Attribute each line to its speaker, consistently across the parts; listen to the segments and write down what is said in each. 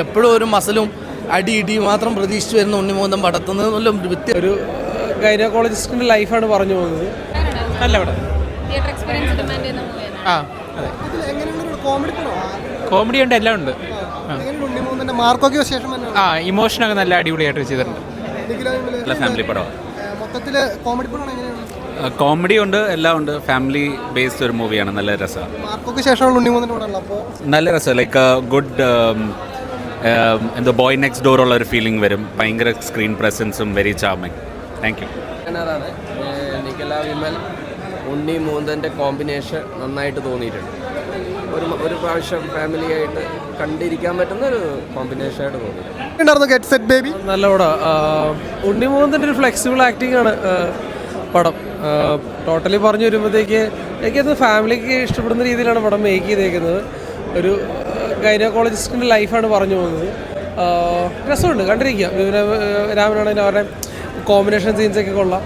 Speaker 1: എപ്പോഴും ഒരു മസലും അടി ഇടി മാത്രം പ്രതീക്ഷിച്ചു വരുന്ന ഉണ്ണിമൂന്തൻ പടത്തുന്നത് ഒരു
Speaker 2: ഗൈനക്കോളജിസ്റ്റിന്റെ ലൈഫാണ് പറഞ്ഞു പോകുന്നത്. നല്ല പടം.
Speaker 3: കോമഡി ഉണ്ട്, എല്ലാം ഉണ്ട്. ഇമോഷനൊക്കെ നല്ല അടിപൊളിയായിട്ട് ചെയ്തിട്ടുണ്ട്.
Speaker 4: ഫാമിലി പടം, കോമഡി ഉണ്ട്, എല്ലാം ഉണ്ട്. ഫാമിലി ബേസ്ഡ് ഒരു മൂവിയാണ്. നല്ല രസമാണ്, നല്ല രസം. ലൈക്ക് ഗുഡ് എന്തോ ബോയ് നെക്സ്റ്റ് ഡോർ ഉള്ള ഒരു ഫീലിംഗ് വരും. ഭയങ്കര സ്ക്രീൻ പ്രസൻസും very charming. Thank you.
Speaker 5: Nikhila Vimal Unni മൂന്തൻ്റെ കോമ്പിനേഷൻ നന്നായിട്ട് തോന്നിയിട്ടുണ്ട്. ഒരു പ്രാവശ്യം ഫാമിലി ആയിട്ട് കണ്ടിരിക്കാൻ പറ്റുന്ന ഒരു കോമ്പിനേഷനായിട്ട് തോന്നി.
Speaker 2: നല്ല പടം. ഉണ്ണി മൂന്തൻ്റെ ഒരു ഫ്ലെക്സിബിൾ ആക്ടിംഗ് ആണ് പടം. ടോട്ടലി പറഞ്ഞു വരുമ്പോഴത്തേക്ക് എനിക്കത് ഫാമിലിക്ക് ഇഷ്ടപ്പെടുന്ന രീതിയിലാണ് പടം മേക്ക് ചെയ്തേക്കുന്നത്. ഒരു ഗൈനക്കോളജിസ്റ്റിൻ്റെ ലൈഫാണ് പറഞ്ഞു പോകുന്നത്. രസമുണ്ട്, കണ്ടിരിക്കുക. രാമനാണെങ്കിൽ അവരുടെ കോമ്പിനേഷൻ സീൻസൊക്കെ കൊള്ളാം.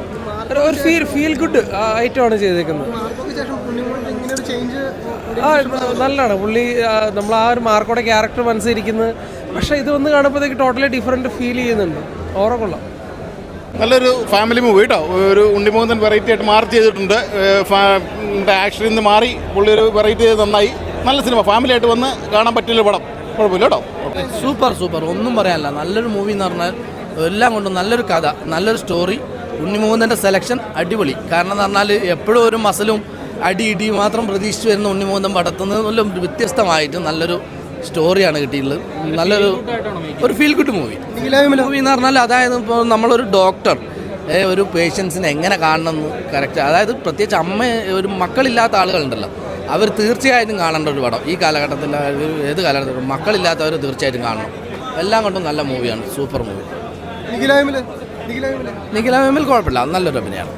Speaker 2: ഒരു ഫീൽ ഗുഡ് ഐറ്റമാണ് ചെയ്തേക്കുന്നത്. നല്ലതാണ് പുള്ളി. നമ്മൾ ആ ഒരു മാർക്കോടെ ക്യാരക്ടർ മനസ്സിലിരിക്കുന്നത്. പക്ഷേ ഇത് വന്ന് കാണുമ്പോഴത്തേക്ക് ടോട്ടലി ഡിഫറൻറ്റ് ഫീൽ ചെയ്യുന്നുണ്ട്. ഓറ കൊള്ളാം.
Speaker 6: നല്ലൊരു ഫാമിലി മൂവി കേട്ടോ. ഒരു ഉണ്ണിമൂന്തൻ വെറൈറ്റി ആയിട്ട് മാറി ചെയ്തിട്ടുണ്ട്. ആക്ഷനിൽ നിന്ന് മാറി പുള്ളി ഒരു വെറൈറ്റി ചെയ്ത് നന്നായി. നല്ല സിനിമ, ഫാമിലി ആയിട്ട് വന്ന് കാണാൻ പറ്റില്ല പടം. കുഴപ്പമില്ല കേട്ടോ.
Speaker 1: സൂപ്പർ ഒന്നും പറയാനില്ല. നല്ലൊരു മൂവി എന്ന് പറഞ്ഞാൽ എല്ലാം കൊണ്ടും നല്ലൊരു കഥ, നല്ലൊരു സ്റ്റോറി. ഉണ്ണിമൂന്തൻ്റെ സെലക്ഷൻ അടിപൊളി. കാരണം എന്ന് പറഞ്ഞാൽ എപ്പോഴും ഒരു മസലും അടി ഇടി മാത്രം പ്രതീക്ഷിച്ചു വരുന്ന ഉണ്ണിമൂന്തൻ പടത്തുന്നത് വ്യത്യസ്തമായിട്ട് നല്ലൊരു സ്റ്റോറിയാണ് കിട്ടിയിട്ടുള്ളത്. ഒരു ഫീൽ ഗുഡ് മൂവി എന്ന് പറഞ്ഞാൽ, അതായത് ഇപ്പോൾ നമ്മളൊരു ഡോക്ടർ ഒരു പേഷ്യൻസിനെ എങ്ങനെ കാണണമെന്ന് കറക്റ്റ്, അതായത് പ്രത്യേകിച്ച് ഒരു മക്കളില്ലാത്ത ആളുകളുണ്ടല്ലോ, അവർ തീർച്ചയായിട്ടും കാണേണ്ട ഒരു പടം. ഈ കാലഘട്ടത്തിൽ ഏത് കാലഘട്ടത്തിലും മക്കളില്ലാത്തവർ തീർച്ചയായിട്ടും കാണണം. എല്ലാം കൊണ്ടും നല്ല മൂവിയാണ്, സൂപ്പർ മൂവി. നിഖില വിമൽ കുഴപ്പമില്ല, നല്ലൊരു അഭിനയമാണ്.